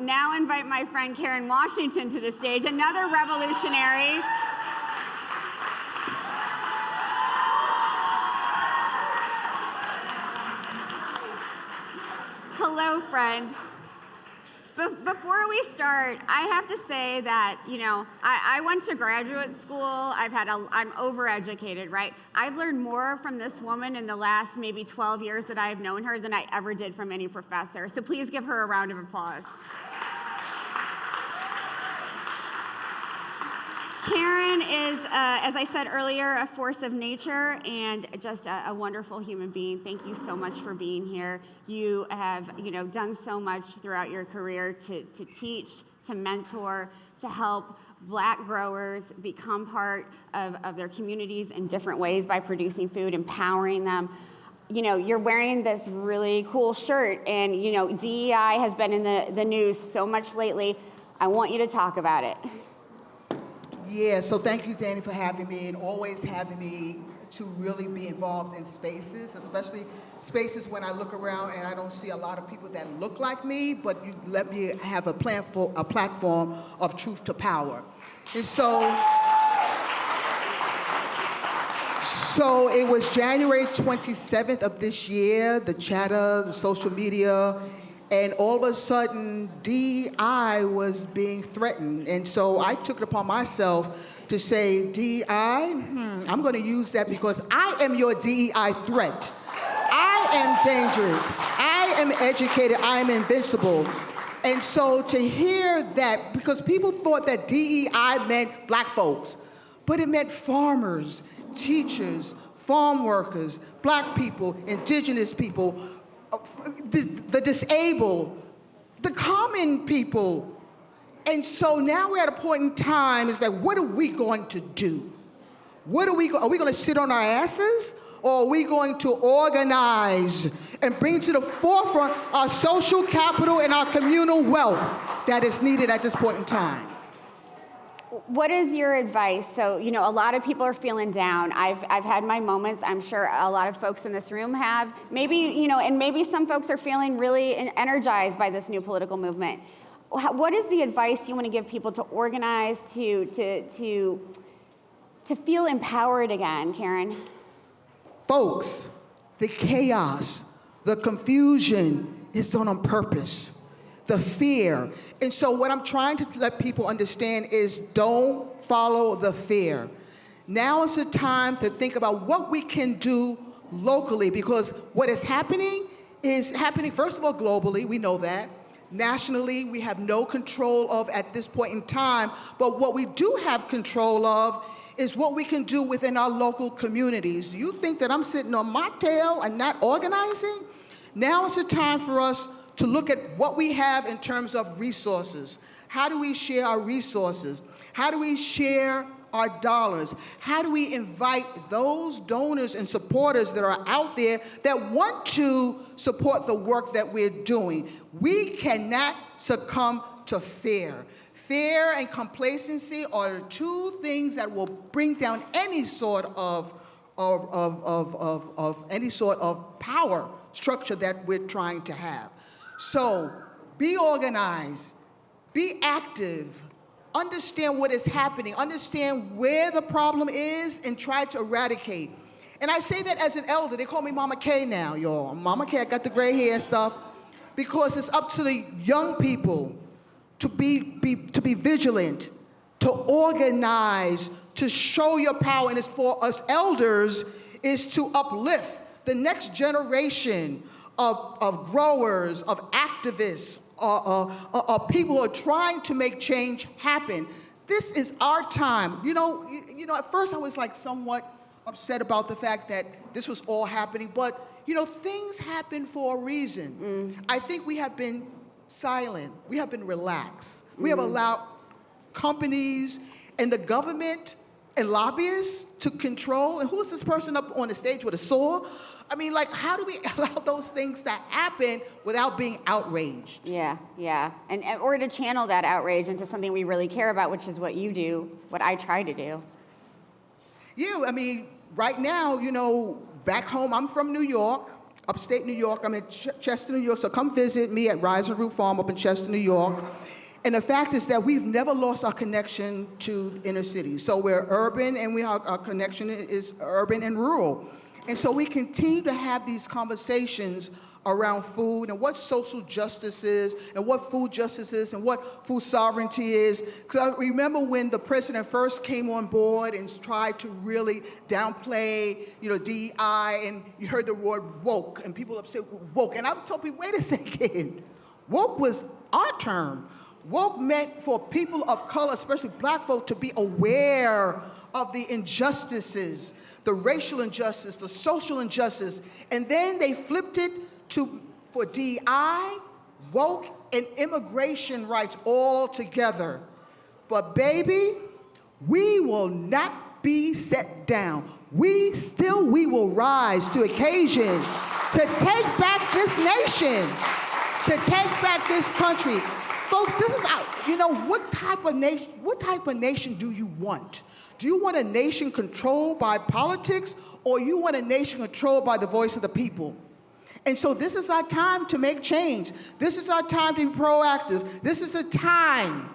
now invite my friend Karen Washington to the stage, another revolutionary. Hello, friend. Before we start, I have to say that, I went to graduate school. I'm overeducated, right? I've learned more from this woman in the last maybe 12 years that I've known her than I ever did from any professor. So please give her a round of applause. Karen is, as I said earlier, a force of nature and just a wonderful human being. Thank you so much for being here. You have, done so much throughout your career to teach, to mentor, to help Black growers become part of their communities in different ways by producing food, empowering them. You're wearing this really cool shirt, and, DEI has been in the news so much lately. I want you to talk about it. Yeah, so thank you, Danny, for having me and always having me to really be involved in spaces, especially spaces when I look around and I don't see a lot of people that look like me, but you let me have a platform of truth to power. And so it was January 27th of this year, the chatter, the social media, and all of a sudden, DEI was being threatened. And so I took it upon myself to say, DEI, I'm going to use that because I am your DEI threat. I am dangerous. I am educated. I am invincible. And so to hear that, because people thought that DEI meant Black folks, but it meant farmers, teachers, farm workers, Black people, indigenous people, the disabled, the common people. And so now we're at a point in time, is that what are we going to do? Are we going to sit on our asses? Or are we going to organize and bring to the forefront our social capital and our communal wealth that is needed at this point in time? What is your advice? So, a lot of people are feeling down. I've had my moments. I'm sure a lot of folks in this room have. Maybe, and maybe some folks are feeling really energized by this new political movement. What is the advice you want to give people to organize, to feel empowered again, Karen? Folks, the chaos, the confusion is done on purpose. The fear. And so what I'm trying to let people understand is don't follow the fear. Now is the time to think about what we can do locally, because what is happening first of all globally, we know that. Nationally, we have no control of at this point in time, but what we do have control of is what we can do within our local communities. Do you think that I'm sitting on my tail and not organizing? Now is the time for us to look at what we have in terms of resources. How do we share our resources? How do we share our dollars? How do we invite those donors and supporters that are out there that want to support the work that we're doing? We cannot succumb to fear. Fear and complacency are two things that will bring down any sort of power structure that we're trying to have. So be organized, be active, understand what is happening, understand where the problem is, and try to eradicate. And I say that as an elder. They call me Mama K now, y'all. Mama K, I got the gray hair and stuff, because it's up to the young people to be vigilant, to organize, to show your power. And it's for us elders is to uplift the next generation of growers, of activists, of people who are trying to make change happen. This is our time. At first I was somewhat upset about the fact that this was all happening, but things happen for a reason. I think we have been silent. We have been relaxed. We have allowed companies and the government and lobbyists to control. And who is this person up on the stage with a sword? I mean, how do we allow those things to happen without being outraged? Yeah. And or to channel that outrage into something we really care about, which is what you do, what I try to do. Yeah, I mean, right now, back home, I'm from New York. upstate New York. I'm in Chester, New York, so come visit me at Rise and Root Farm up in Chester, New York. And the fact is that we've never lost our connection to inner city. So we're urban, and our connection is urban and rural. And so we continue to have these conversations around food and what social justice is and what food justice is and what food sovereignty is. Because I remember when the president first came on board and tried to really downplay, DEI, and you heard the word woke, and people upset woke. And I told people, wait a second, woke was our term. Woke meant for people of color, especially black folk, to be aware of the injustices, the racial injustice, the social injustice. And then they flipped it for DI, woke, and immigration rights all together. But baby, we will not be set down. We will rise to occasion to take back this nation, to take back this country. Folks, this is out. What type of nation do you want? Do you want a nation controlled by politics, or you want a nation controlled by the voice of the people? And so this is our time to make change. This is our time to be proactive. This is a time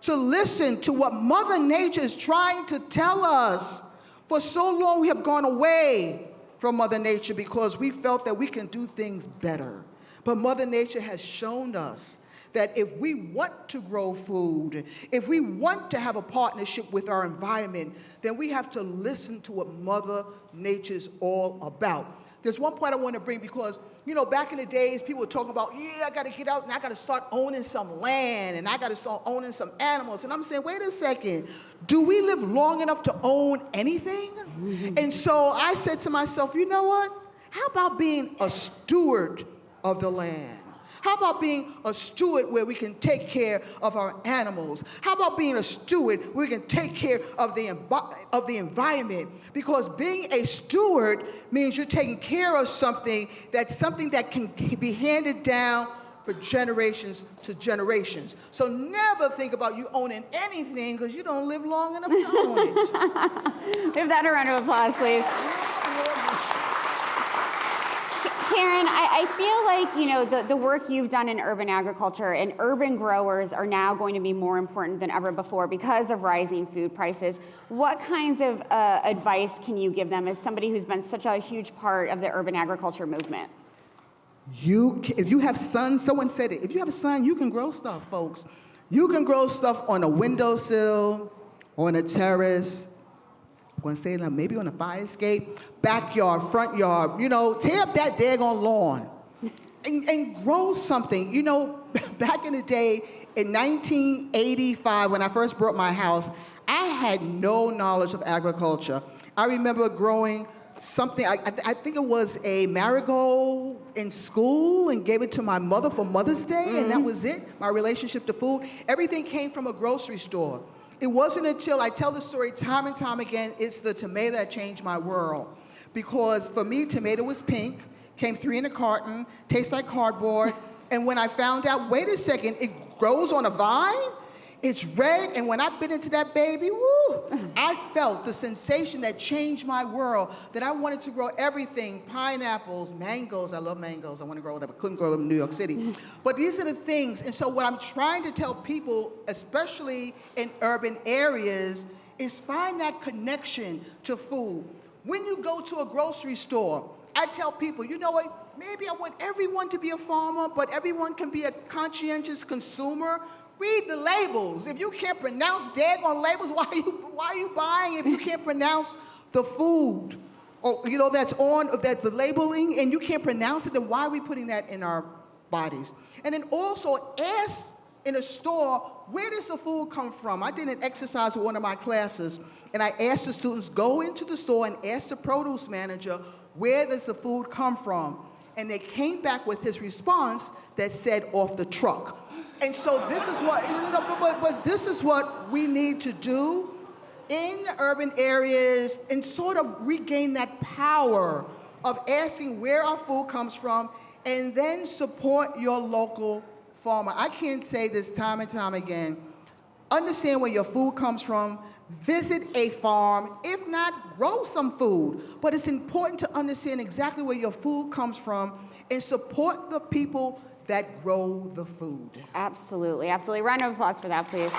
to listen to what Mother Nature is trying to tell us. For so long, we have gone away from Mother Nature because we felt that we can do things better. But Mother Nature has shown us that if we want to grow food, if we want to have a partnership with our environment, then we have to listen to what Mother Nature's all about. There's one point I want to bring because, back in the days, people were talking about, I got to get out and I got to start owning some land and I got to start owning some animals. And I'm saying, wait a second, do we live long enough to own anything? And so I said to myself, you know what? How about being a steward of the land? How about being a steward where we can take care of our animals? How about being a steward where we can take care of the environment? Because being a steward means you're taking care of something that can be handed down for generations to generations. So never think about you owning anything because you don't live long enough to own it. Give that a round of applause, please. Karen, I feel like, the work you've done in urban agriculture and urban growers are now going to be more important than ever before because of rising food prices. What kinds of advice can you give them as somebody who's been such a huge part of the urban agriculture movement? If you have sons, someone said it, if you have a son, you can grow stuff, folks. You can grow stuff on a windowsill, on a terrace, I'm going to say that maybe on a fire escape, backyard, front yard, tear up that daggone lawn and grow something. Back in the day, in 1985, when I first bought my house, I had no knowledge of agriculture. I remember growing something, I think it was a marigold in school and gave it to my mother for Mother's Day, and that was it, my relationship to food. Everything came from a grocery store. It wasn't until I tell the story time and time again, it's the tomato that changed my world. Because for me, tomato was pink, came 3 in a carton, tastes like cardboard, and when I found out, wait a second, it grows on a vine, it's red, and when I bit into that baby, I felt the sensation that changed my world, that I wanted to grow everything, pineapples, mangoes, I love mangoes, I want to grow them, I couldn't grow them in New York City. But these are the things, and so what I'm trying to tell people, especially in urban areas, is find that connection to food. When you go to a grocery store, I tell people, you know what, maybe I want everyone to be a farmer, but everyone can be a conscientious consumer. Read the labels. If you can't pronounce daggone labels, why are you buying if you can't pronounce the food? Or that's the labeling, and you can't pronounce it, then why are we putting that in our bodies? And then also ask in a store, where does the food come from? I did an exercise with one of my classes, and I asked the students, go into the store and ask the produce manager, where does the food come from? And they came back with his response that said, off the truck. And so this is what, but this is what we need to do in the urban areas and sort of regain that power of asking where our food comes from and then support your local farmer. I can't say this time and time again. Understand where your food comes from. Visit a farm. If not, grow some food. But it's important to understand exactly where your food comes from and support the people that grow the food. Absolutely, absolutely. Round of applause for that, please.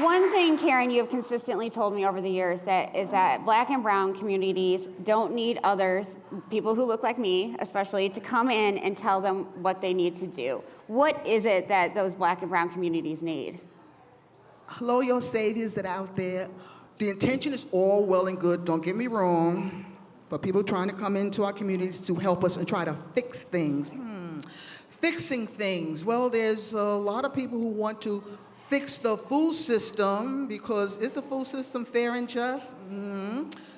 One thing, Karen, you have consistently told me over the years is that Black and brown communities don't need others, people who look like me especially, to come in and tell them what they need to do. What is it that those Black and brown communities need? Hello, your saviors that are out there. The intention is all well and good, don't get me wrong, but people trying to come into our communities to help us and try to fix things. Fixing things. Well, there's a lot of people who want to fix the food system because is the food system fair and just?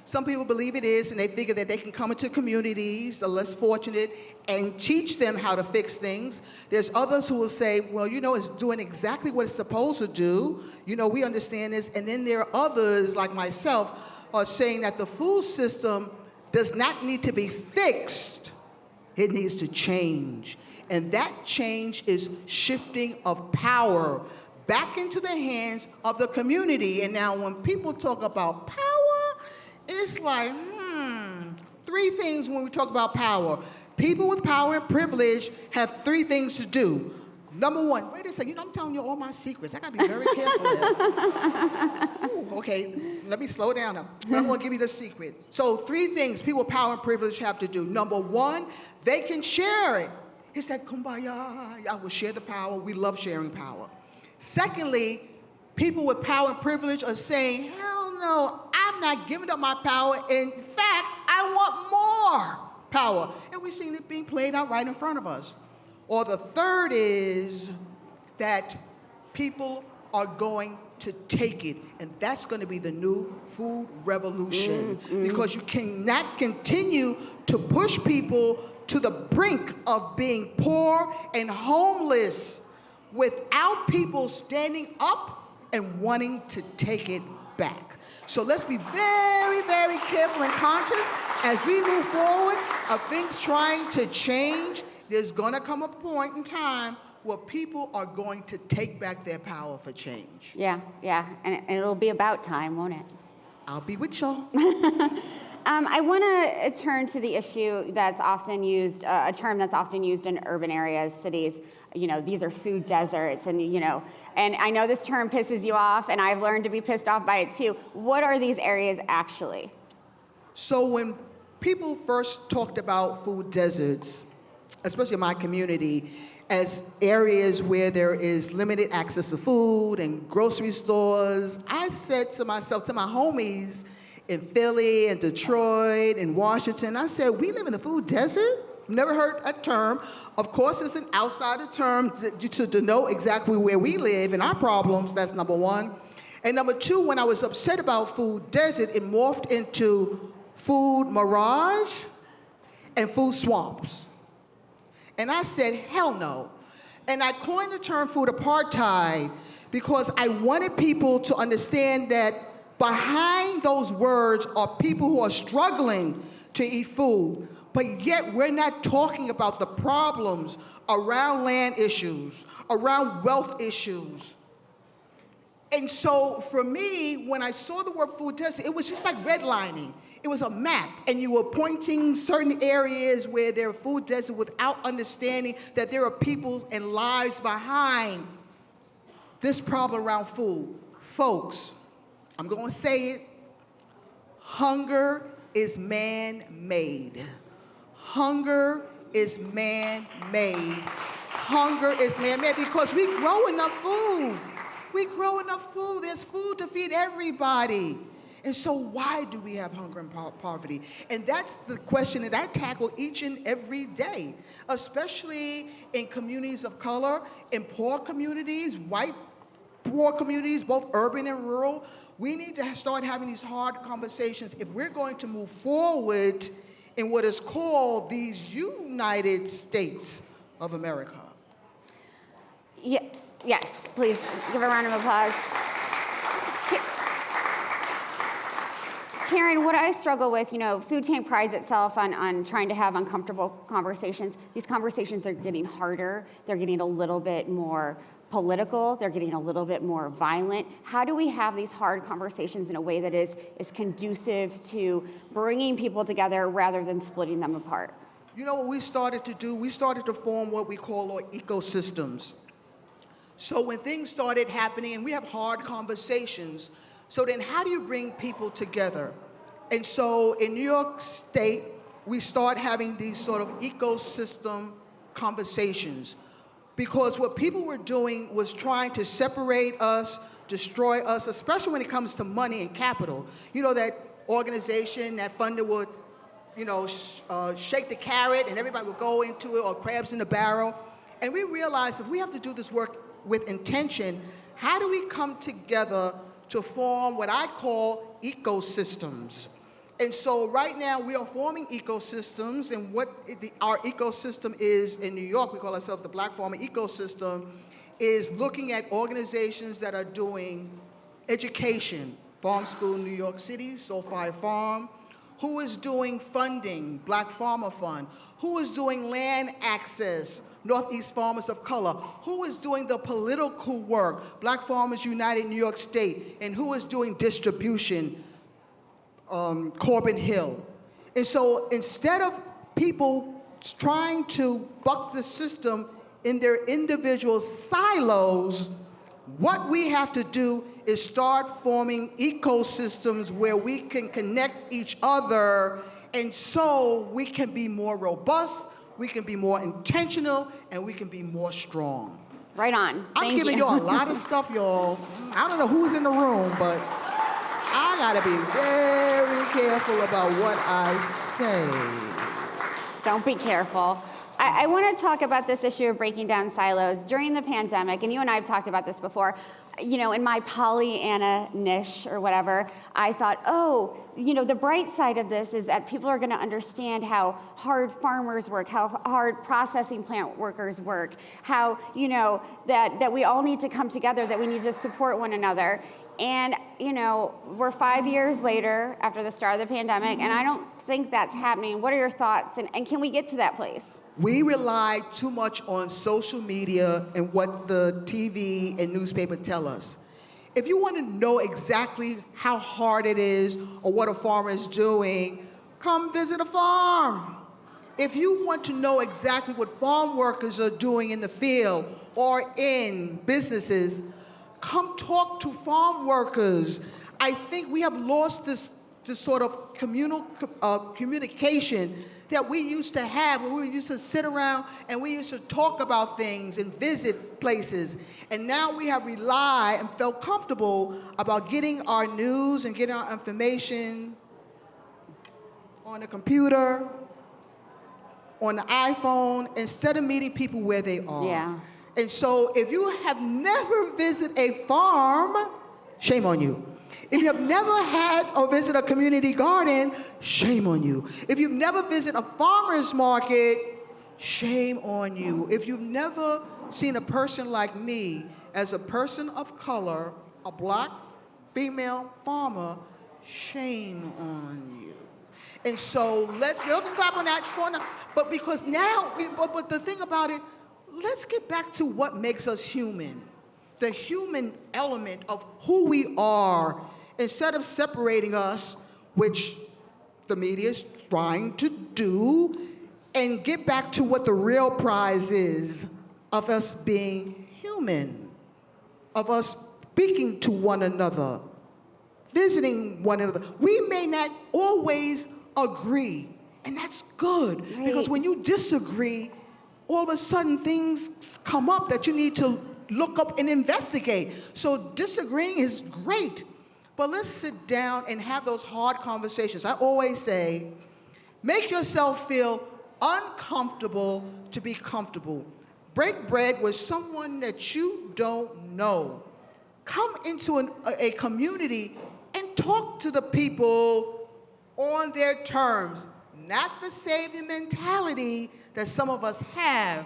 Some people believe it is, and they figure that they can come into communities, the less fortunate, and teach them how to fix things. There's others who will say, well, it's doing exactly what it's supposed to do. We understand this. And then there are others, like myself, are saying that the food system does not need to be fixed. It needs to change. And that change is shifting of power back into the hands of the community. And now when people talk about power, it's like, three things when we talk about power. People with power and privilege have three things to do. Number one, wait a second, I'm telling you all my secrets. I gotta be very careful here. Ooh, okay, let me slow down now. I'm gonna give you the secret. So 3 things people with power and privilege have to do. Number one, they can share it. It's that kumbaya, I will share the power. We love sharing power. Secondly, people with power and privilege are saying, hell no, I'm not giving up my power. In fact, I want more power. And we've seen it being played out right in front of us. Or the third is that people are going to take it. And that's going to be the new food revolution. Because you cannot continue to push people to the brink of being poor and homeless without people standing up and wanting to take it back. So let's be very, very careful and conscious as we move forward of things trying to change. There's going to come a point in time where people are going to take back their power for change. Yeah, and it'll be about time, won't it? I'll be with y'all. I want to turn to the issue that's often used, a term that's often used in urban areas, cities. These are food deserts, and I know this term pisses you off, and I've learned to be pissed off by it too. What are these areas actually? So when people first talked about food deserts, especially in my community, as areas where there is limited access to food and grocery stores, I said to myself, to my homies in Philly and Detroit and Washington, I said, we live in a food desert? Never heard a term. Of course, it's an outsider term to denote exactly where we live and our problems. That's number one. And number two, when I was upset about food desert, it morphed into food mirage and food swamps. And I said, hell no. And I coined the term food apartheid because I wanted people to understand that behind those words are people who are struggling to eat food. But yet we're not talking about the problems around land issues, around wealth issues. And so for me, when I saw the word food desert, it was just like redlining. It was a map, and you were pointing certain areas where there are food deserts without understanding that there are peoples and lives behind this problem around food. Folks, I'm going to say it, hunger is man-made. Hunger is man-made. Hunger is man-made because we grow enough food. We grow enough food. There's food to feed everybody. And so why do we have hunger and poverty? And that's the question that I tackle each and every day, especially in communities of color, in poor communities, white poor communities, both urban and rural. We need to start having these hard conversations if we're going to move forward in what is called these United States of America. Yeah, yes, please give a round of applause. Karen, what I struggle with, Food Tank prides itself on trying to have uncomfortable conversations. These conversations are getting harder. They're getting a little bit more political. They're getting a little bit more violent. How do we have these hard conversations in a way that is conducive to bringing people together rather than splitting them apart? You know what we started to do? We started to form what we call our ecosystems. So when things started happening, and we have hard conversations, so then how do you bring people together? And so in New York State, we start having these sort of ecosystem conversations, because what people were doing was trying to separate us, destroy us, especially when it comes to money and capital. You know, that organization, that funder would, shake the carrot and everybody would go into it, or crabs in the barrel. And we realized if we have to do this work with intention, how do we come together to form what I call ecosystems? And so right now we are forming ecosystems, and what our ecosystem is in New York, we call ourselves the Black Farmer Ecosystem, is looking at organizations that are doing education, Farm School New York City, SoFi Farm, who is doing funding, Black Farmer Fund, who is doing land access, Northeast Farmers of Color, who is doing the political work, Black Farmers United New York State, and who is doing distribution, Corbin Hill. And so instead of people trying to buck the system in their individual silos, what we have to do is start forming ecosystems where we can connect each other, and so we can be more robust, we can be more intentional, and we can be more strong. Right on. I'm giving y'all a lot of stuff, y'all. I don't know who's in the room, but I gotta be very careful about what I say. Don't be careful. I want to talk about this issue of breaking down silos. During the pandemic, and you and I have talked about this before, in my Pollyanna niche or whatever, I thought, the bright side of this is that people are going to understand how hard farmers work, how hard processing plant workers work, how, that we all need to come together, that we need to support one another. And, we're 5 years later after the start of the pandemic, and I don't think that's happening. What are your thoughts? And can we get to that place? We rely too much on social media and what the TV and newspaper tell us. If you want to know exactly how hard it is or what a farmer is doing, come visit a farm. If you want to know exactly what farm workers are doing in the field or in businesses, come talk to farm workers. I think we have lost this sort of communication that we used to have, when we used to sit around and we used to talk about things and visit places. And now we have relied and felt comfortable about getting our news and getting our information on a computer, on the iPhone, instead of meeting people where they are. Yeah. And so if you have never visited a farm, shame on you. If you have never had or visited a community garden, shame on you. If you've never visited a farmer's market, shame on you. If you've never seen a person like me as a person of color, a Black female farmer, shame on you. And so let's clap on that corner. But because now, but the thing about it, let's get back to what makes us human. The human element of who we are, instead of separating us, which the media is trying to do, and get back to what the real prize is of us being human, of us speaking to one another, visiting one another. We may not always agree, and that's good, right. Because when you disagree, all of a sudden things come up that you need to look up and investigate. So disagreeing is great, but let's sit down and have those hard conversations. I always say, make yourself feel uncomfortable to be comfortable. Break bread with someone that you don't know. Come into a community and talk to the people on their terms, not the savior mentality that some of us have,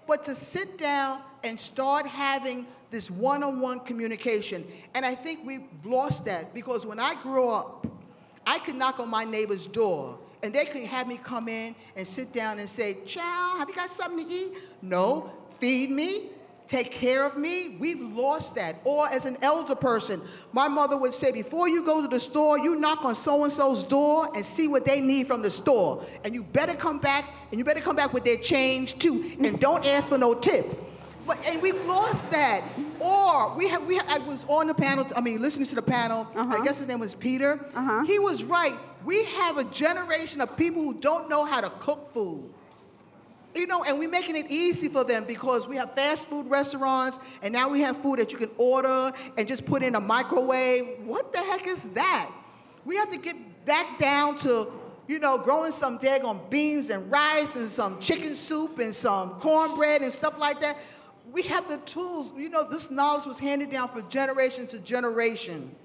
but to sit down and start having this one-on-one communication. And I think we've lost that, because when I grew up, I could knock on my neighbor's door, and they could have me come in and sit down and say, "Child, have you got something to eat?" No, feed me, take care of me. We've lost that. Or as an elder person, my mother would say, before you go to the store, you knock on so-and-so's door and see what they need from the store. And you better come back, with their change too, and don't ask for no tip. And we've lost that. Or I was on the panel, listening to the panel, I guess his name was Peter. He was right. We have a generation of people who don't know how to cook food. And we're making it easy for them because we have fast food restaurants, and now we have food that you can order and just put in a microwave. What the heck is that? We have to get back down to, growing some daggone beans and rice and some chicken soup and some cornbread and stuff like that. We have the tools. This knowledge was handed down from generation to generation.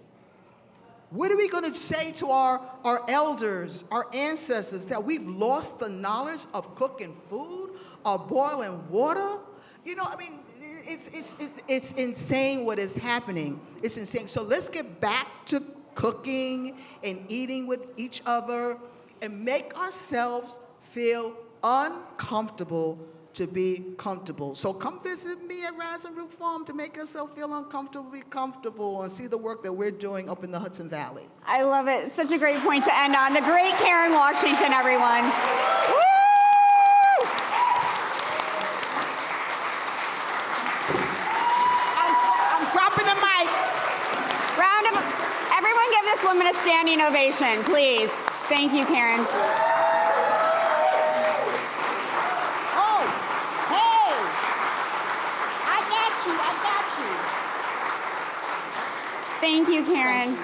What are we going to say to our elders, our ancestors, that we've lost the knowledge of cooking food or boiling water? It's insane what is happening. It's insane. So let's get back to cooking and eating with each other and make ourselves feel uncomfortable to be comfortable. So come visit me at Rise and Root Farm to make yourself feel uncomfortably comfortable and see the work that we're doing up in the Hudson Valley. I love it. Such a great point to end on. The great Karen Washington, everyone. Woo! I'm dropping the mic. Everyone give this woman a standing ovation, please. Thank you, Karen. Thank you, Karen.